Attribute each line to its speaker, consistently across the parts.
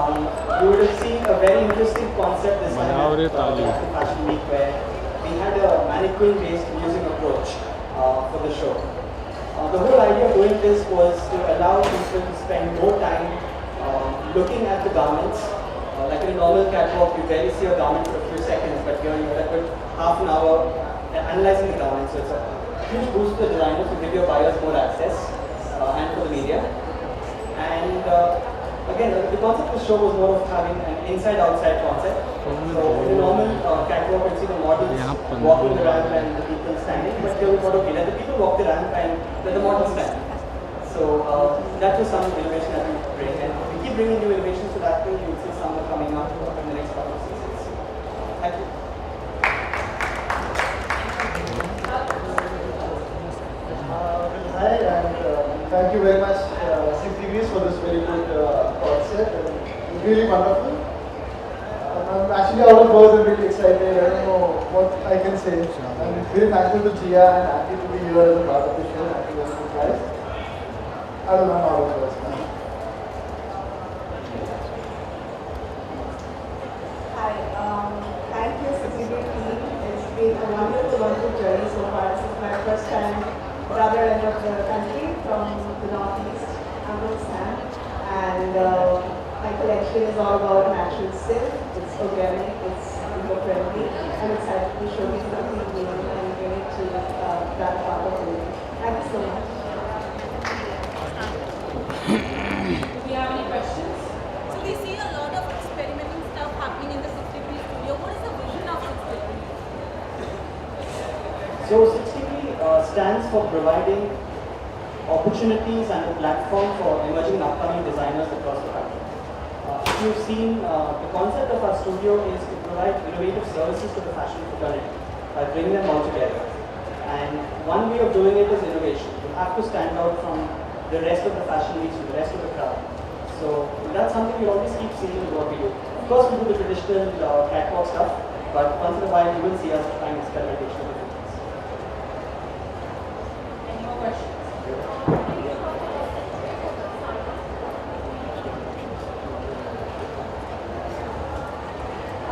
Speaker 1: you would have seen a very interesting concept this time at the Fashion Week where we had a mannequin-based music approach for the show. The whole idea of doing this was to allow people to spend more time looking at the garments. Like in a normal catwalk, you barely see a garment for a few seconds, but here you have a good half an hour analyzing the garment. So it's a huge boost to the designers to give your buyers more access and for the media. And again, the concept of the show was more of having an inside-outside concept. So in a normal catwalk, you see the models walking the ramp and the people standing. But here we thought, okay, let the people walk the ramp and let the models stand. So that was some innovation that we bring. And we keep bringing new innovations to that way. You'll see some are coming up in the next couple of seasons. Thank you.
Speaker 2: Hi, and thank you very much, 6 Degrees, for this very good concept. And really wonderful. I'm actually out of words and really excited. I don't know what I can say. I'm very thankful to Jia and happy to be here as a part of the show. Thank you very much, guys. I don't know, I'm out of words now.
Speaker 3: Hi, thank you, CCB team. It's been a wonderful journey so far. This is my first time at the other end of the country from the northeast. I'm from Sam, and my collection is all about natural silk. It's organic, it's eco-friendly. I'm excited to show you something new and bring it to that part of the world. Thank you so much.
Speaker 4: Do we have any questions?
Speaker 5: So we see a lot of experimenting stuff happening in the 6-degree studio. What is the vision of 6-degree?
Speaker 1: So 6-degree stands for providing opportunities and a platform for emerging and upcoming designers across the country. If you've seen, the concept of our studio is to provide innovative services to the fashion fraternity by bringing them all together. And one way of doing it is innovation. You have to stand out from the rest of the fashion weeks, from the rest of the crowd. So that's something we always keep seeing in what we do. Of course, we do the traditional catwalk stuff, but once in a while you will see us trying experimentation with different things.
Speaker 4: Any more questions?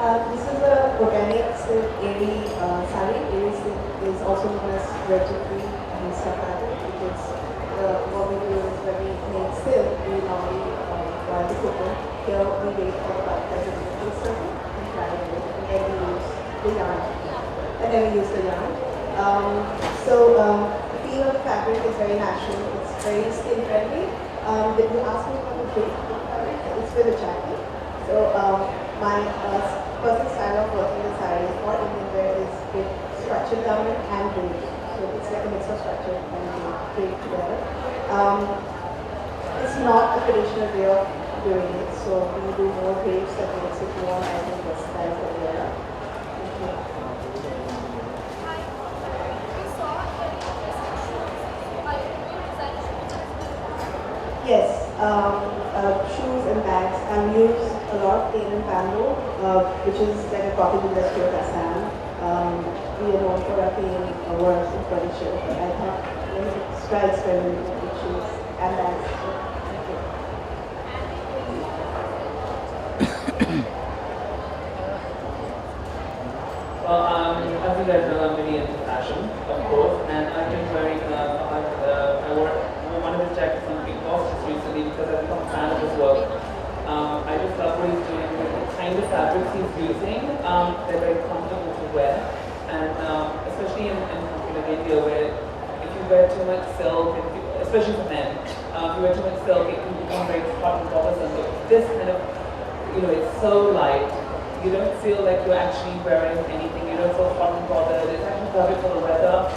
Speaker 3: This is a organic silk airy sari. Airy silk is also known as vertically and stuff like that because what we do is when we make silk, we normally boil the cocoa. Here we wait for about 30 minutes to circle and dry it, and then we use the yarn. The feel of the fabric is very natural. It's very skin friendly. Did you ask me about the shape of the fabric? It's with a jacket. So my personal style of working with sarees or Indian wear is with structured garment and braid. So it's like a mix of structured and braid together. It's not a traditional way of doing it, so we do more braids that makes it more, I think, versatile for the wearer. Yes, shoes and bags. I've used a lot of cane and bamboo, which is like a cottage industry of Assam. We are known for our cane works and furniture, but I thought let's try experimenting with shoes and bags.
Speaker 6: Well, as you guys know, I'm really into fashion, of course, and I've been wearing, I wore one of his jackets on Big Boss just recently because I've become a fan of his work. I just love what he's doing with the kind of fabrics he's using. They're very comfortable to wear, and especially in countries like India, where if you wear too much silk, especially for men, if you wear too much silk, it can become very hot and bothersome. But this kind of, it's so light. You don't feel like you're actually wearing anything. You don't feel hot and bothered. It's actually perfect for the weather.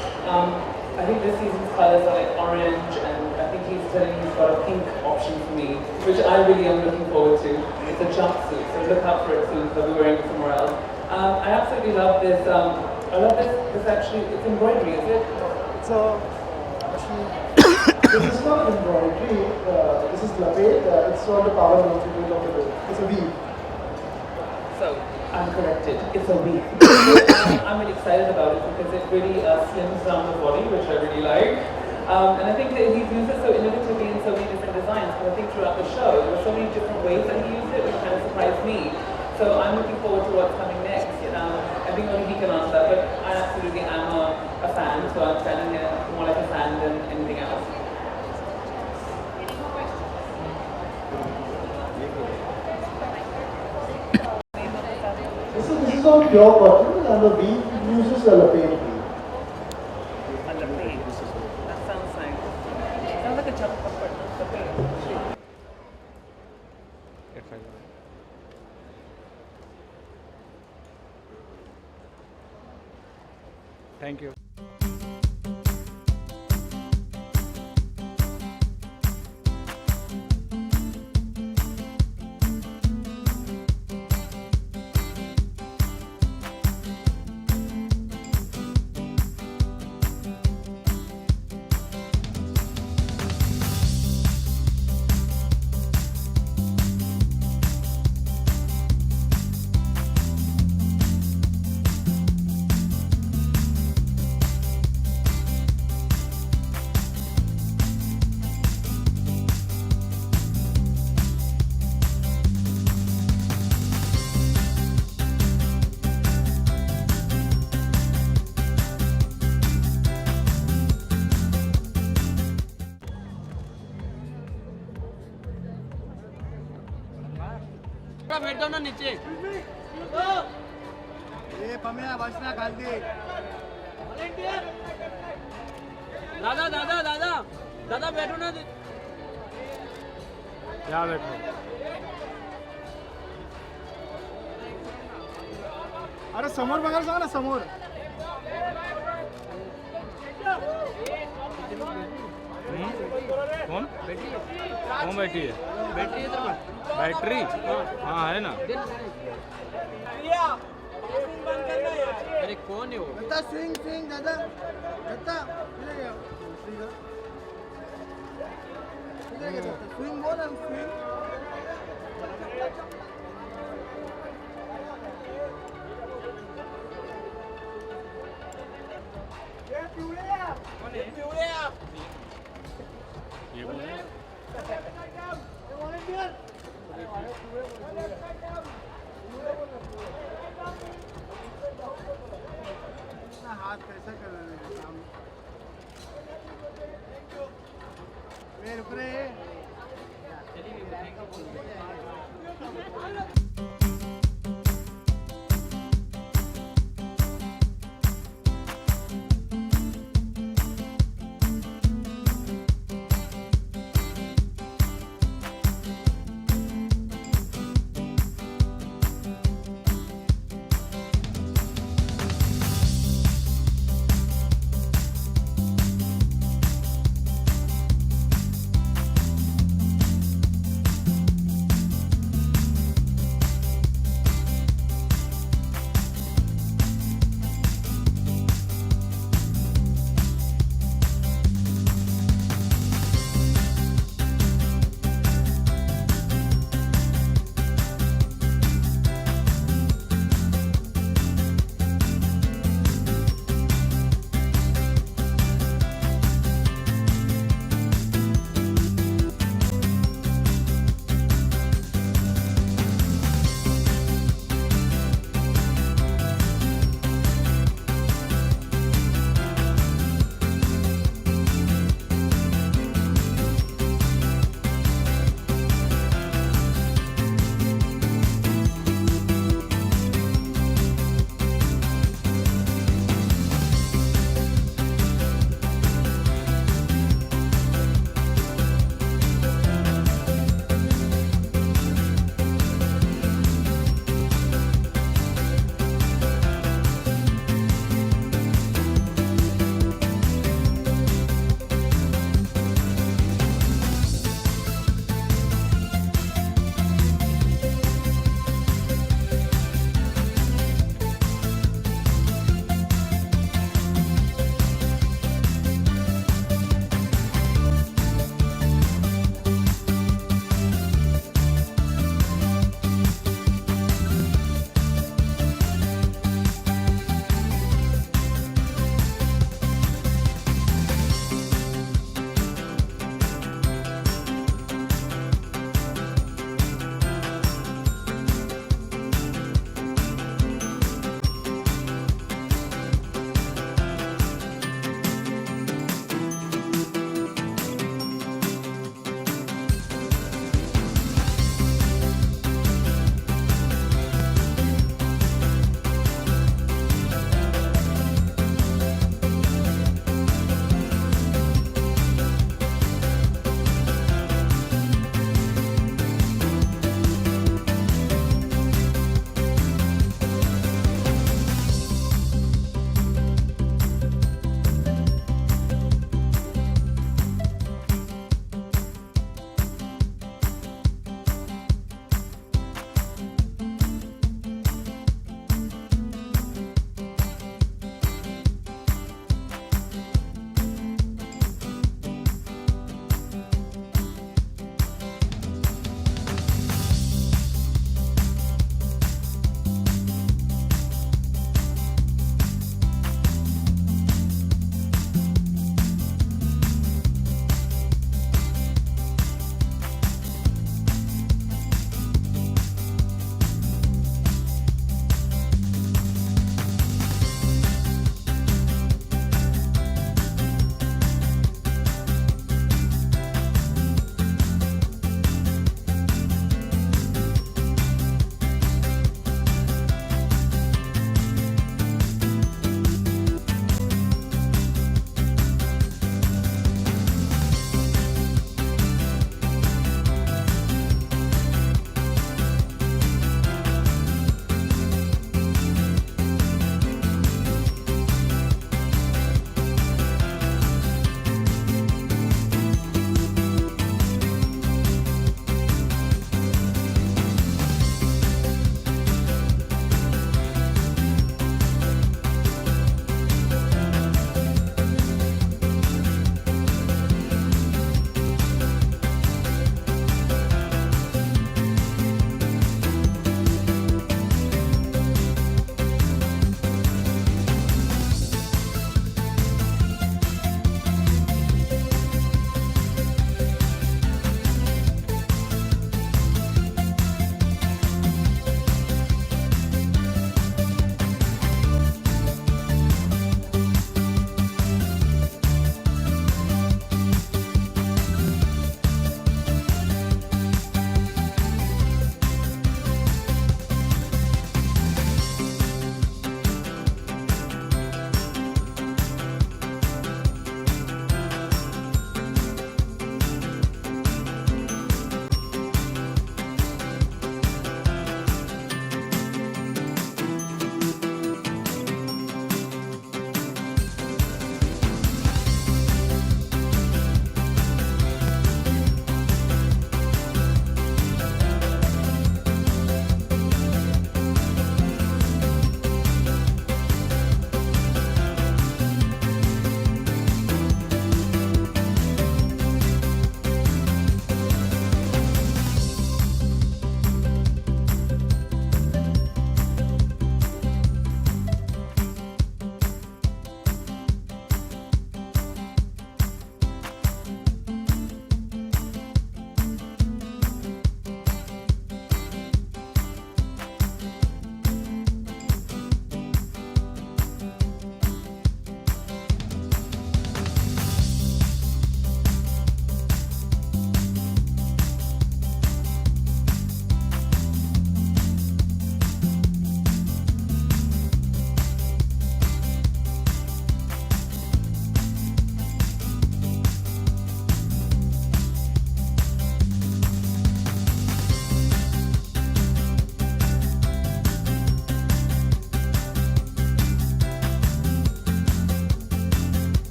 Speaker 6: I think this season's colors are like orange, and I think he's telling me he's got a pink option for me, which I really am looking forward to. It's a jumpsuit, so look out for it soon, because I'll be wearing it somewhere else. I absolutely love this. I love this actually, it's embroidery, is it?
Speaker 2: It's actually, this is not embroidery, this is lapel. It's not the power of the it's a weave.
Speaker 6: So, I'm corrected. It's a weave. I'm really excited about it because it really slims down the body, which I really like. And I think that he's used it so innovatively in so many different designs. Because I think throughout the show, there were so many different ways that he used it, which kind of So I'm looking forward to what's coming next. I think only he can answer that, but I absolutely am a fan, so I'm standing here more like a fan than anything else.
Speaker 2: This is all pure cotton and the weave uses a Lakme weave.
Speaker 6: That sounds nice. Sounds like a chunk of cotton.
Speaker 7: Thank you.
Speaker 8: बैठ जाओ ना नीचे
Speaker 2: ये पम्या बसना खाली
Speaker 8: दादा दादा दादा दादा बैठो ना
Speaker 7: क्या देखो
Speaker 2: अरे समोर बघायला सांगा ना समोर
Speaker 7: कौन कौन बैठी है बैटरी हाँ है ना
Speaker 8: अरे कौन है वो
Speaker 2: दत्ता स्विंग स्विंग दादा दत्ता स्विंग बोल स्विंग
Speaker 7: ये कौन है?
Speaker 2: हाथ कैसा कर रहे हैं मेरे ऊपर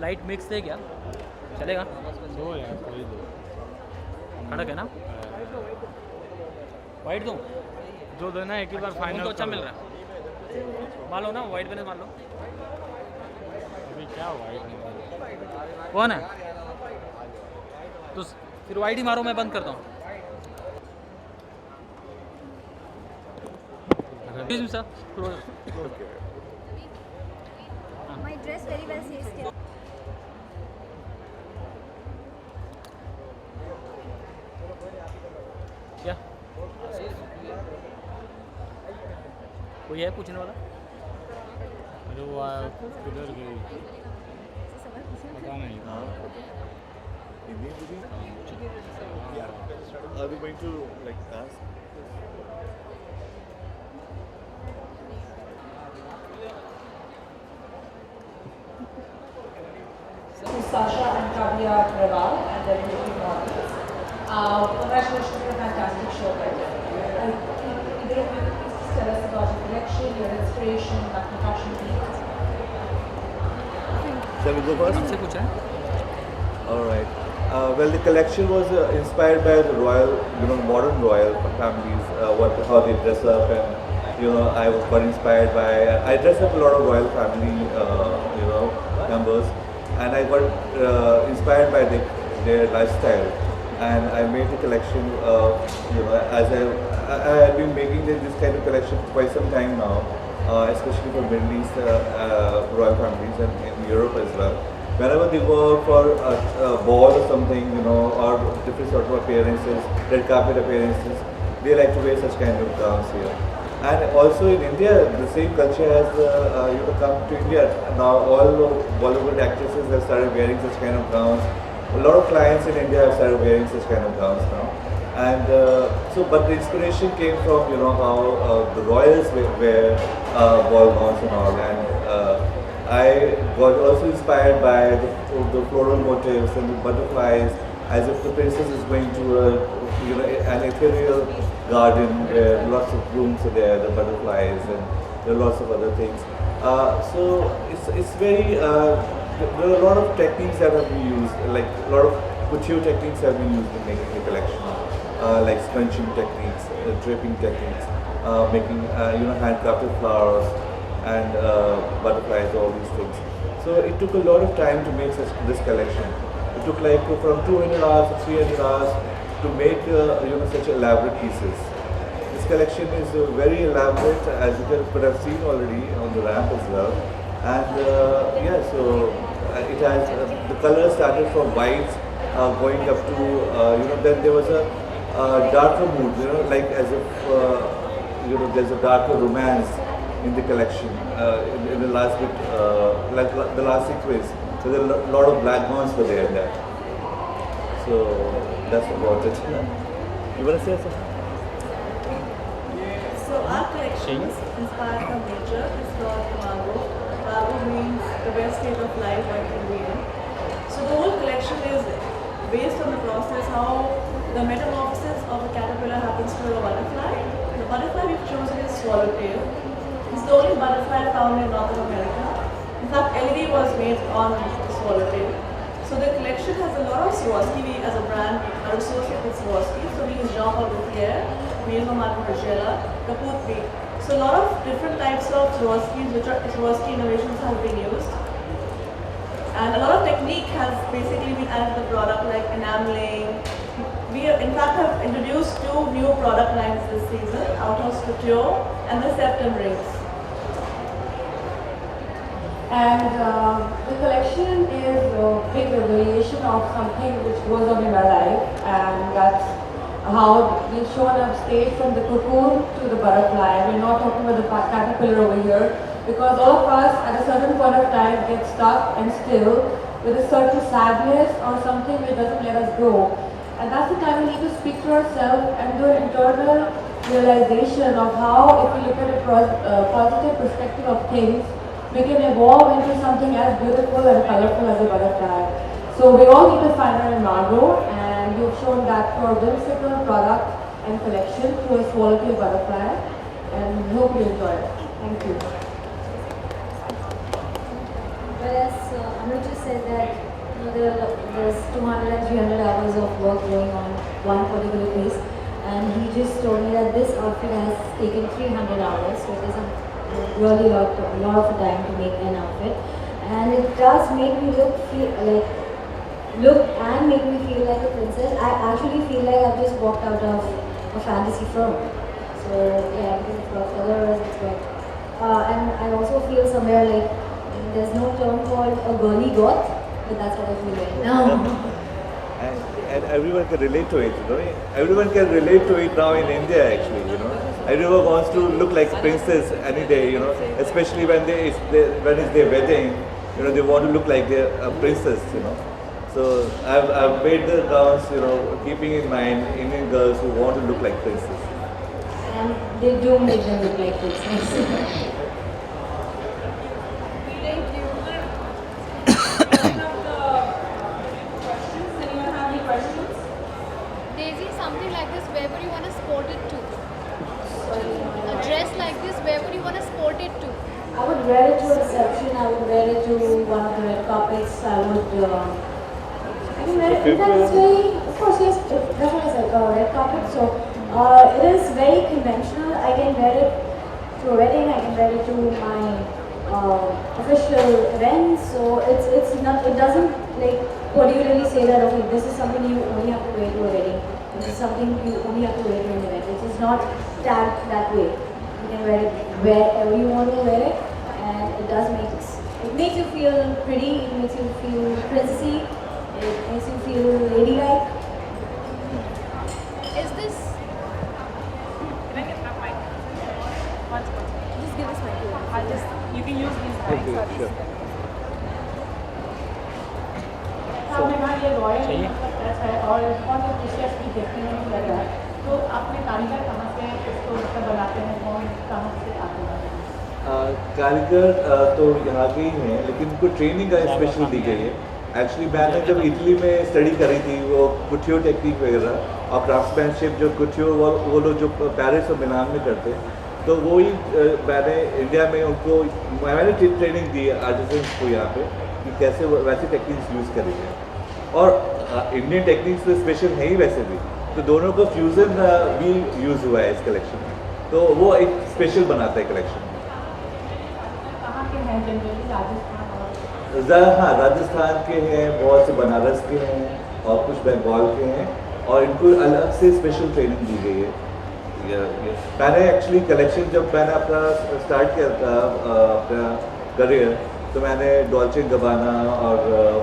Speaker 8: लाइट मिक्स है क्या? चलेगा?
Speaker 7: दो यार, कोई दो।
Speaker 8: खड़क है ना? वाइट दूँ?
Speaker 7: जो देना एक ही बार फाइनल
Speaker 8: तो अच्छा मिल रहा है। मान लो ना, वाइट मैंने मान लो।
Speaker 7: अभी क्या वाइट में?
Speaker 8: कौन है? तो फिर वाइट ही मारो, मैं बंद करता हूँ। Sir
Speaker 5: My dress very well says here.
Speaker 8: क्या कोई है पूछने वाला?
Speaker 7: अरे वो किधर गई पता नहीं।
Speaker 9: Are we going to like ask?
Speaker 4: Sasha and Kavya Raval and their beauty models. Congratulations on a fantastic show, guys. Either of you please tell us about your collection, your inspiration, Lakme fashion week.
Speaker 9: Shall we go first?
Speaker 8: हमसे पूछा है?
Speaker 9: All right. Well, the collection was inspired by the royal, modern royal families, how they dress up, and I got inspired by. I dress up a lot of royal family, members, and I got inspired by their lifestyle, and I made the collection. As I have been making this kind of collection for quite some time now, especially for Middle East royal families and in Europe as well. Whenever they go out for a ball or something, or different sort of appearances, red carpet appearances, they like to wear such kind of gowns here. And also in India, the same culture has come to India. Now all Bollywood actresses have started wearing such kind of gowns. A lot of clients in India have started wearing such kind of gowns now. And but the inspiration came from how the royals wear ball gowns and all. And I got also inspired by the floral motifs and the butterflies, as if the princess is going to an ethereal garden where lots of blooms are there, the butterflies, and there are lots of other things. So it's very there are a lot of techniques that have been used, like a lot of couture techniques have been used in making the collection, like scrunching techniques, draping techniques, making handcrafted flowers and butterflies, all these things. So it took a lot of time to make this collection. It took like from 200 hours to 300 hours to make such elaborate pieces. This collection is very elaborate, as you could have seen already on the ramp as well. And so it has the colors started from whites, going up to then there was a darker mood, like as if there's a darker romance in the collection, in the last bit, like the last sequence. So there are a lot of black gowns were there in that. So that's about it. You want to say something?
Speaker 3: So our collection is inspired from nature. It's called Mango. Mango means the best state of life one can be in. So the whole collection is based on the process how the metamorphosis of a caterpillar happens to a butterfly. The butterfly we've chosen is swallowtail. It's the only butterfly found in North America. In fact, LED was made on the swallowtail. So the collection has a lot of Swarovski. We as a brand are associated with Swarovski. So we use Jean-Paul Gaultier, Maison Margiela, Kaput Beak. So a lot of different types of Swarovskis, which are Swarovski innovations have been used. And a lot of technique has basically been added to the product, like enameling. We in fact have introduced 2 new product lines this season, Outhouse Couture and the Septum Rings.
Speaker 10: And the collection is a big variation of something which goes on in our life, and that's how we've shown up stage from the cocoon to the butterfly. We're not talking about the caterpillar over here, because all of us at a certain point of time get stuck and still with a certain sadness or something which doesn't let us go. And that's the time we need to speak to ourselves and do an internal realization of how, if we look at a positive perspective of things, we can evolve into something as beautiful and colorful as a butterfly. So we all need to find our Margot, and you've shown that through our whimsical product and collection through a swallowtail butterfly, and we hope you enjoy it. Thank you.
Speaker 5: Whereas Anuj said that
Speaker 10: there's 200 and 300 hours of work going on one particular piece, and he just told me that this outfit has taken 300 hours, so it is a really lot of time to make an outfit, and it does make me look and make me feel like a princess. I actually feel like I've just walked out of a fantasy film. So yeah, because it's got colors, it's got, and I also feel somewhere like there's no term called a girly goth, but that's what I feel right now.
Speaker 9: And everyone can relate to it, you know. Everyone can relate to it now in India, actually, you know. Everyone wants to look like a princess any day, you know. Especially when it's their wedding, you know, they want to look like they're a princess, you know. So I've made the gowns, you know, keeping in mind Indian girls who want to look like princesses.
Speaker 10: And they do make them look like princesses.
Speaker 4: Thank you. Questions? Anyone have any questions?
Speaker 5: Daisy, something like this, where would you want to sport it to? A dress like this, where would you want to sport it to?
Speaker 10: I would wear it to a reception, I would wear it to one of the red carpets, I can wear it, in fact it's very, of course yes, that's what I said, red carpet, so it is very conventional. I can wear it to a wedding, I can wear it to my official events, so it doesn't like particularly say that, okay, this is something you only have to wear to a wedding, this is something you only have to wear to an event. It is not tagged that way. You can wear it wherever you want to wear it, and it makes you feel pretty, it makes you feel princessy, it makes you feel ladylike.
Speaker 5: Is this?
Speaker 4: Can I get that mic? Just give this mic. You can use these mics.
Speaker 9: Okay, sure.
Speaker 11: आपने कहा ये royal touch है और कौन से dishes की देखने में लग रहा है, तो आपने कारीगर कहाँ से इसको मतलब बनाते हैं, कौन कहाँ से आते हैं?
Speaker 9: कारीगर तो यहाँ के ही हैं, लेकिन उनको ट्रेनिंग का स्पेशल दी गई है। एक्चुअली मैंने जब इटली में स्टडी करी थी, वो कुटियो टेक्निक वगैरह और क्राफ्ट्समैनशिप जो कुटियो वो लोग जो पेरिस और मिलान में करते हैं, तो वही मैंने इंडिया में उनको मैंने ट्रेनिंग दी आर्टिसंस को यहाँ पे कि कैसे वैसे टेक्निक्स यूज़ करेंगे, और इंडियन टेक्निक्स तो स्पेशल है ही वैसे भी, तो दोनों का फ्यूज़न भी यूज़ हुआ है इस कलेक्शन में, तो वो एक स्पेशल बनाता है कलेक्शन।
Speaker 11: कहाँ के हैं जनरली? राजस्थान?
Speaker 9: हाँ, राजस्थान के हैं, बहुत से बनारस के हैं और कुछ बंगाल के हैं, और इनको अलग से स्पेशल ट्रेनिंग दी गई है। मैंने एक्चुअली कलेक्शन जब मैंने अपना स्टार्ट किया था अपना करियर, तो मैंने डॉल्चे गबाना और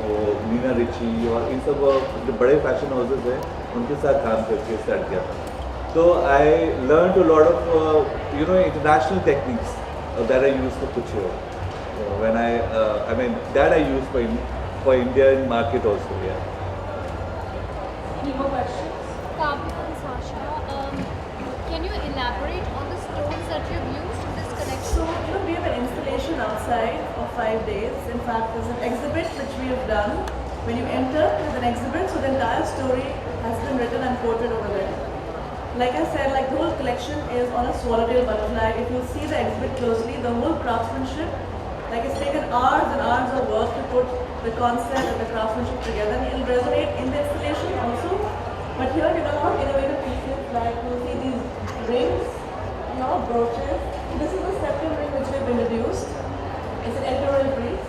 Speaker 9: वो नीना रिची और इन सब जो बड़े फैशन हाउसेस हैं उनके साथ काम करके स्टार्ट किया था। तो I learn to lot of you know international techniques that I use for कुचियो when I mean that I use for Indian market also. Yeah.
Speaker 4: Any more questions?
Speaker 5: Kavya and Sasha, can you elaborate on the stones that you've used in this collection?
Speaker 12: So, we have an installation outside of 5 days. In fact, there's an exhibit which we have done. When you enter, there's an exhibit, so the entire story has been written and quoted over there. Like I said, like the whole collection is on a swallowtail butterfly. If you see the exhibit closely, the whole craftsmanship, like it's taken hours and hours of work to put the concept and the craftsmanship together, and it will resonate in the installation also. But here we have a lot of innovative pieces, like you see these rings, a lot of brooches. This is the septum ring which we've introduced. It's an editorial brief.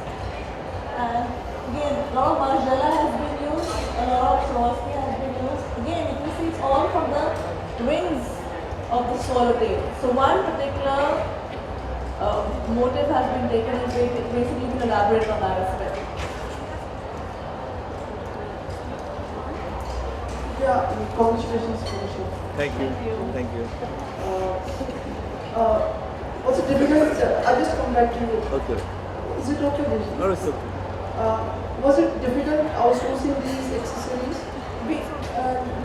Speaker 12: And again, a lot of margella has been used, a lot of Swarovski has been used. Again, you can see it's all from the wings of the swallowtail. So one particular motive has been taken, and basically you can elaborate on that as well.
Speaker 2: Yeah, congratulations for the show.
Speaker 9: Thank you. Thank you.
Speaker 2: Was it difficult? I'll just come back to you.
Speaker 9: Okay.
Speaker 2: Is it okay, Daisy?
Speaker 9: No, it's okay.
Speaker 2: Was it difficult outsourcing these accessories?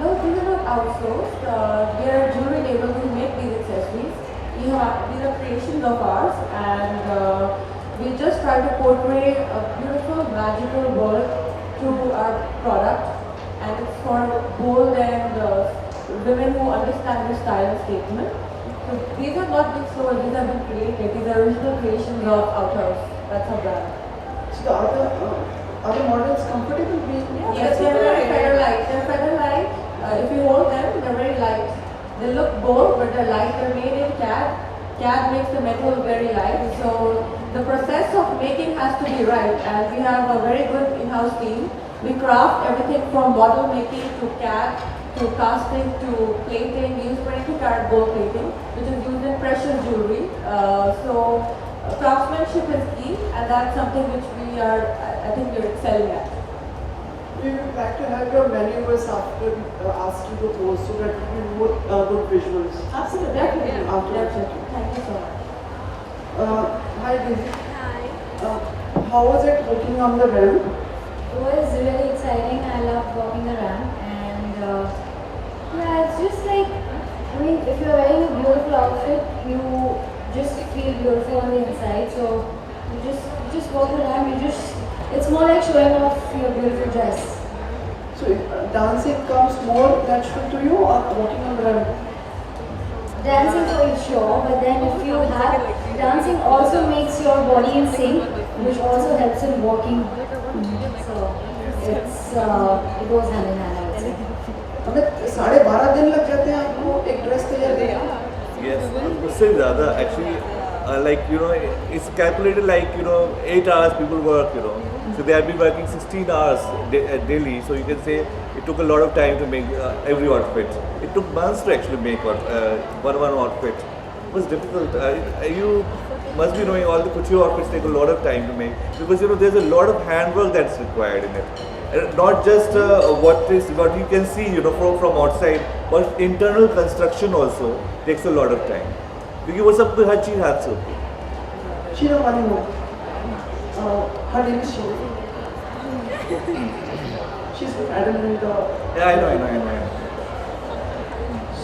Speaker 10: No, these are not outsourced. We are a jewelry label who make these accessories. These are creations of ours, and we just try to portray a beautiful, magical world through our product, and it's for bold and women who understand the style statement. So these have not been sold, these have been created. These are original creations of Outhouse. That's our brand.
Speaker 2: So the other, Are the models comfortable being?
Speaker 10: Yes, they're very feather light. They're feather light. If you hold them, they're very light. They look bold, but they're light. They're made in CAD. CAD makes the metal very light. So the process of making has to be right. And we have a very good in-house team. We craft everything from model making to CAD to casting to plating. We use 22-carat gold plating, which is used in precious jewelry. Craftsmanship is key, and that's something which we are, I think, we're excelling at.
Speaker 2: We would like to have your maneuvers after we ask you to pose so that we more good visuals.
Speaker 10: Absolutely, definitely.
Speaker 2: Definitely.
Speaker 10: Thank you so much.
Speaker 2: Hi, Daisy.
Speaker 13: Hi.
Speaker 2: How was it walking on the ramp?
Speaker 13: It was really exciting. I love walking the ramp, and yeah, it's just like, I mean, if you're wearing a beautiful outfit, you just feel beautiful on the inside. So you just walk the ramp. It's more like showing off your beautiful dress.
Speaker 2: So dancing comes more natural to you or walking on the ramp?
Speaker 13: Dancing for sure, but then if you have dancing also makes your body in sync, which also helps in walking. So it goes hand in hand, I would say.
Speaker 2: हमें 12.5 दिन लग जाते हैं आपको एक dress तैयार करने में?
Speaker 9: Yes, उससे ज़्यादा actually, like it's calculated like 8 hours people work, so they have been working 16 hours daily. So you can say it took a lot of time to make every outfit. It took months to actually make one outfit. It was difficult. You must be knowing all the couture outfits take a lot of time to make because there's a lot of handwork that's required in it. Not just what you can see from outside, but internal construction also takes a lot of time. क्योंकि वो सब हर चीज हाथ से होती है.
Speaker 2: Sheena Manimo. Her name is Sheena. She's with Adam in the.
Speaker 9: Yeah, I know.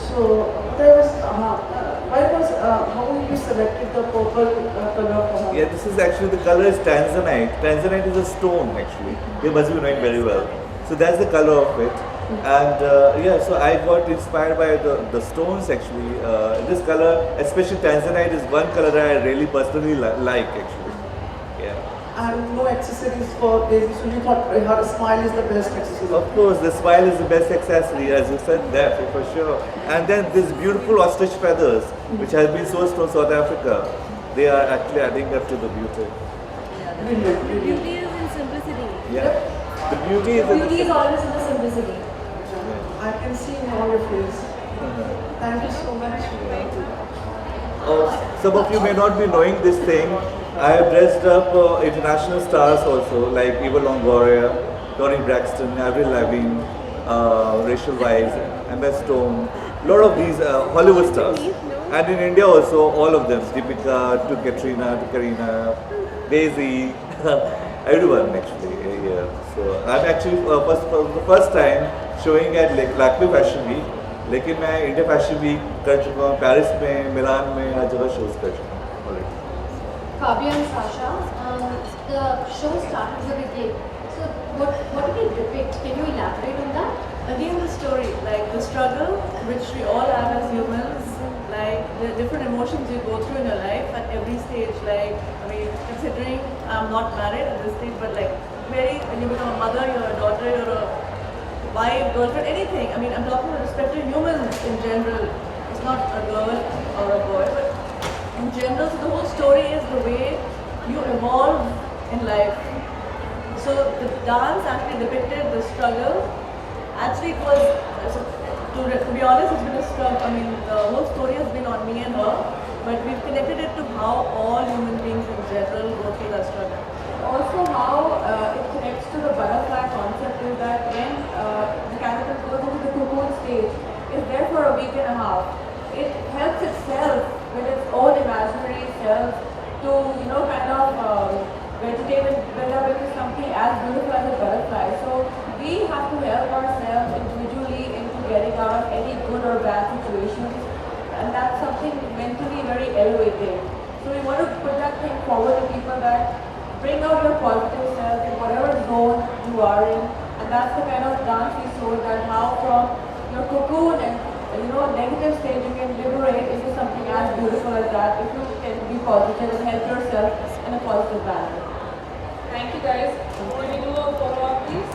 Speaker 2: So there was how you selected the purple color for her?
Speaker 9: Yeah, this is actually the color is tanzanite. Tanzanite is a stone actually. You must be knowing very well. So that's the color of it. And so I got inspired by the stones actually. This color, especially tanzanite, is one color that I really personally like actually. Yeah.
Speaker 2: And no accessories for Daisy, so you thought her smile is the best accessory?
Speaker 9: Of course, the smile is the best accessory, as you said that for sure. And then these beautiful ostrich feathers, which has been sourced from South Africa, they are actually adding up to the beauty.
Speaker 13: The beauty is in simplicity.
Speaker 9: Yeah. The beauty
Speaker 13: is always in the simplicity.
Speaker 2: I can see in all your face. Thank you so much.
Speaker 9: Some of you may not be knowing this thing. I have dressed up international stars also, like Eva Longoria, Toni Braxton, Avril Lavigne, Rachel Weisz, Emma Stone, a lot of these Hollywood stars. And in India also, all of them, Deepika to Katrina to Karina, Daisy, everyone actually here. So I'm actually for the first time showing at Lakme Fashion Week. लेकिन मैं India fashion week कर चुका हूँ, Paris में, मिलान में, हर जगह shows कर चुका हूँ already.
Speaker 13: Kavya and Sasha, the show started with a game. So what did it depict? Can you elaborate on that?
Speaker 12: Again, the story, like the struggle which we all have as humans, like the different emotions you go through in your life at every stage. Like, I mean, considering I'm not married at this stage, but like when you become a mother, you're a daughter, you're a wife, girlfriend, anything. I mean, I'm talking about respect to humans in general. It's not a girl or a boy, but in general, so the whole story is the way you evolve in life. So the dance actually depicted the struggle. Actually, it was, to be honest, it's been a struggle. I mean, the whole story has been on me and her, but we've connected it to how all human beings in general go through that struggle.
Speaker 10: Also how it connects to the butterfly concept is that when the character goes into the cocoon stage, it's there for a week and a half. It helps itself with its own imaginary self to, kind of vegetate and build up into something as beautiful as a butterfly. So we have to help ourselves individually into getting out of any good or bad situations, and that's something mentally very elevating. So we want to put that thing forward to people that bring out your positive self in whatever zone you are in, and that's the kind of dance we showed, that how from your cocoon and negative stage you can liberate into something as beautiful as that if you can be positive and help yourself in a positive manner.
Speaker 4: Thank you guys. Can we do a photo op, please?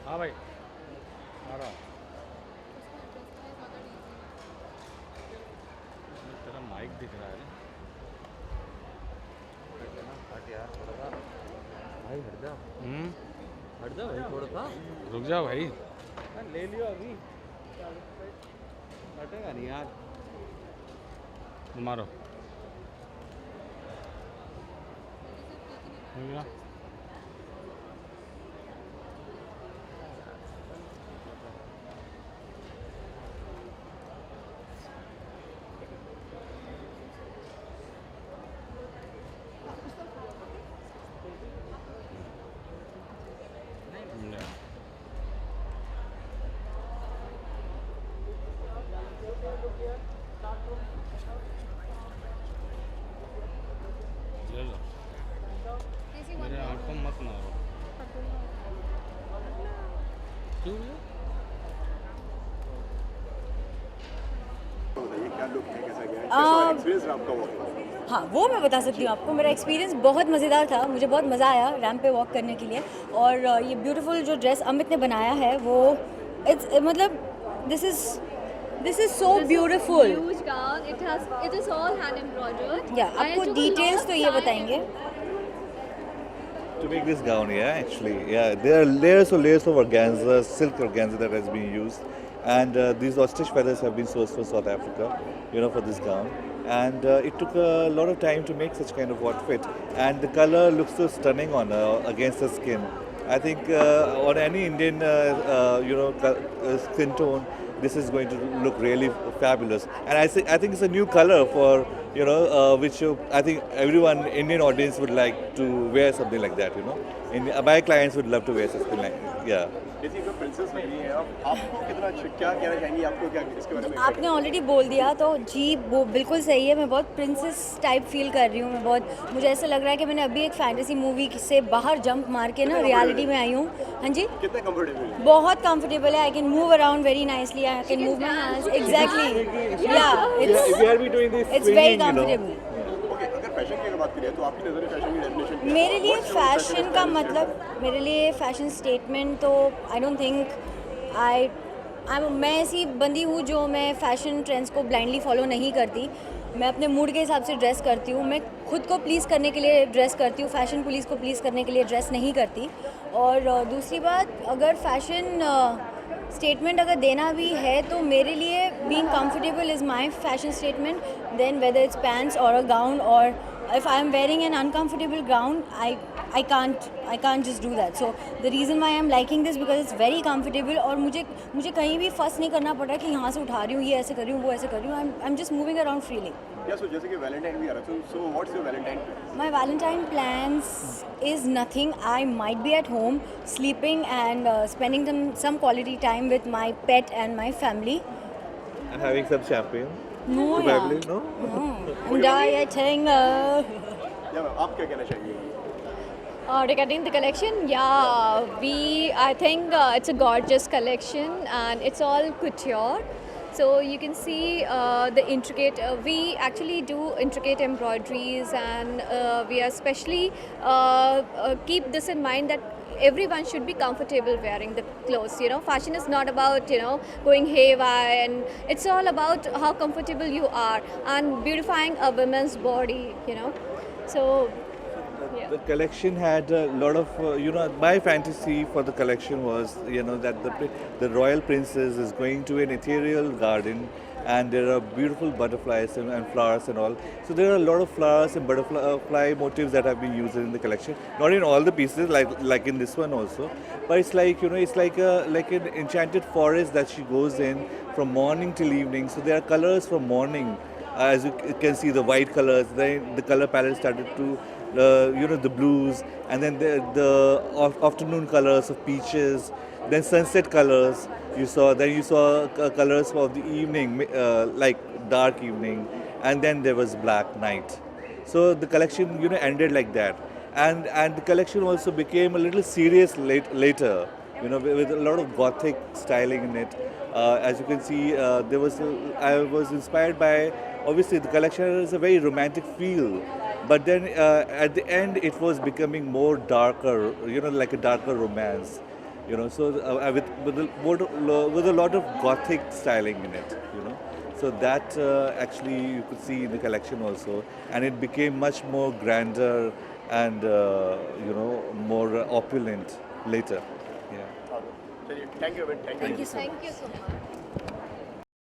Speaker 7: हाँ भाई आ रहा तेरा mic दिख रहा है
Speaker 9: भाई हट जा भाई थोड़ा सा
Speaker 7: रुक जा भाई
Speaker 9: ले लियो अभी हटेगा नहीं यार
Speaker 7: मारो हो गया ले लो मेरे आंखों मत मारो क्यों भैया
Speaker 14: हाँ वो मैं बता सकती हूँ आपको मेरा एक्सपीरियंस बहुत मज़ेदार था मुझे बहुत मज़ा आया रैंप पे वॉक करने के लिए और ये ब्यूटीफुल जो ड्रेस अमित ने बनाया है वो इट्स मतलब this is so beautiful
Speaker 5: It is all hand embroidered.
Speaker 14: या आपको डिटेल्स तो ये बताएंगे
Speaker 9: to make this gown, yeah, actually, yeah, there are layers of organza, silk organza that has been used, and these ostrich feathers have been sourced from South Africa, for this gown, and it took a lot of time to make such kind of outfit, and the color looks so stunning on her against her skin. I think on any Indian, skin tone, this is going to look really fabulous, and I think it's a new color for which I think everyone Indian audience would like to wear something like that. My clients would love to wear something like yeah.
Speaker 14: आपने already बोल दिया तो जी वो बिल्कुल सही है मैं बहुत प्रिंसेस टाइप फील कर रही हूँ मैं बहुत मुझे ऐसा लग रहा है कि मैंने अभी एक फैंटेसी मूवी से बाहर जंप मार के ना रियलिटी में आई हूँ हाँ जी
Speaker 15: कितना कंफर्टेबल
Speaker 14: बहुत कंफर्टेबल है I can move around very nicely I can move my hands exactly या इट्स वेरी कंफर्टेबल
Speaker 15: फैशन की अगर बात करें तो आपकी नज़र में फैशन की डेफिनेशन
Speaker 14: मेरे लिए फैशन का मतलब मेरे लिए फैशन स्टेटमेंट तो आई डोंट थिंक मैं ऐसी बंदी हूँ जो मैं फ़ैशन ट्रेंड्स को ब्लाइंडली फॉलो नहीं करती मैं अपने मूड के हिसाब से ड्रेस करती हूँ मैं खुद को प्लीज़ करने के लिए ड्रेस करती हूँ फ़ैशन पुलिस को प्लीज़ करने के लिए ड्रेस नहीं करती और दूसरी बात अगर फ़ैशन स्टेटमेंट अगर देना भी है तो मेरे लिए being comfortable is my fashion statement then whether it's pants or a gown or if I am wearing an uncomfortable gown I can't just do that so the reason why I am liking this because it's very comfortable और मुझे कहीं भी फस नहीं करना पड़ रहा कि यहाँ से उठा रही हूँ ये ऐसे कर रही हूँ वो ऐसे कर रही हूँ I'm just moving around freely
Speaker 15: so जैसे कि वैलेंटाइन भी आ रहा है so what's your valentine plan
Speaker 14: my valentine plans is nothing I might be at home sleeping and spending some quality time with my pet and my family
Speaker 9: and having some champagne
Speaker 14: no
Speaker 9: probably no
Speaker 14: I'm dieting
Speaker 15: आप क्या कहना चाहेंगे
Speaker 5: Regarding the collection, I think it's a gorgeous collection and it's all couture. So you can see the intricate, we actually do intricate embroideries and we are especially keep this in mind that everyone should be comfortable wearing the clothes. Fashion is not about, going haywire and it's all about how comfortable you are and beautifying a woman's body, So, yeah.
Speaker 9: The collection had a lot of, my fantasy for the collection was, that the royal princess is going to an ethereal garden and there are beautiful butterflies and flowers and all. So there are a lot of flowers and butterfly motifs that have been used in the collection. Not in all the pieces, like in this one also, but it's like it's like an enchanted forest that she goes in from morning till evening. So there are colors from morning. As you can see, the white colors, then the color palette started to, the blues, and then the afternoon colors of peaches. then sunset colors you saw, then you saw colors of the evening, like dark evening, and then there was black night. So the collection, ended like that, and the collection also became a little serious later, with a lot of gothic styling in it. As you can see, I was inspired by, obviously the collection has a very romantic feel, but then at the end it was becoming more darker, like a darker romance. So with a lot of gothic styling in it. So that actually you could see in the collection also, and it became much more grander and more opulent later. Yeah.
Speaker 15: चलिए, thank you, Thank you.
Speaker 5: Thank you so much.